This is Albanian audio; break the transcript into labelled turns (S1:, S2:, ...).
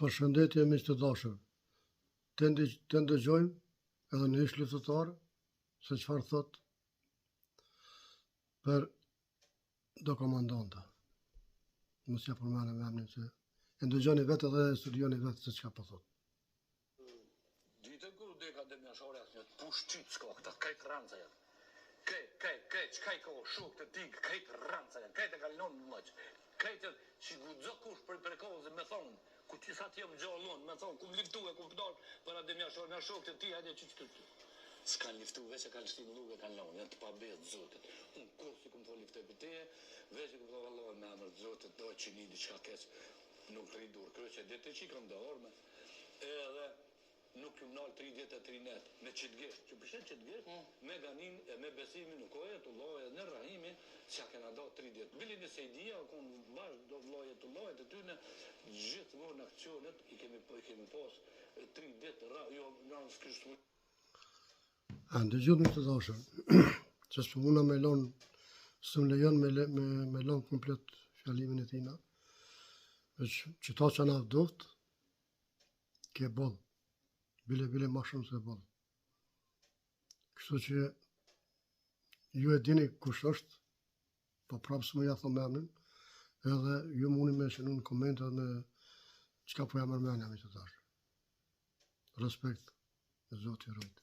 S1: Përshëndetje miq të dashur. Të ndëgjojmë edhe në ish luftëtar se çfarë thot për do komandanta. Mos ja përmendem emrin se e ndëgjoni vetë edhe e studioni vetë se çka po thot.
S2: Ditën kur deka dhe mjashore asë një pushqit s'ka këta, kajtë ranca janë. Qkaj ka o shok të tigë, kajtë ranca janë, kajtë e kalinon në mëqë. Kajtë që gudzo kush për kozë me thonë, ku që sa t'jem gjallon, me thonë, ku më liftu e ku përdojnë, për atë mjashore, me shok të ti, hajde që të të. S'kan liftu, veç e kanë shtim luke, kanë lonë, janë të pabetë zotit. Unë kur si këmë po liftoj për teje, veç e këmë po vallohen me amër zotit, do që një diçka keq, nuk rridur, kryqe, dhe të që i kam do orme, edhe nuk ju nalë 33 net, me qitgesht, që përshet qitgesht, me ganin e me besimin në koje të loje, në rahimi, që a kena do 30. Bili në sejdia, o konë bashkë do loje të loje të tyne, gjithë më në akcionet, i kemi pos 30, jo, në s'kishtu.
S1: Ndëgjut me të dashur, që s'pëmuna me lonë, së më lejon me lonë komplet fjalimin e tina, që ta që na vdoft, ke bodhë. Bile ma shumë se bodhë. Kështu që ju e dini kush është, po prapë së më ja thom emrin, edhe ju muni me shenu në komente dhe me qka po ja mërmenja me të tashë. Respekt, e Zoti rujt.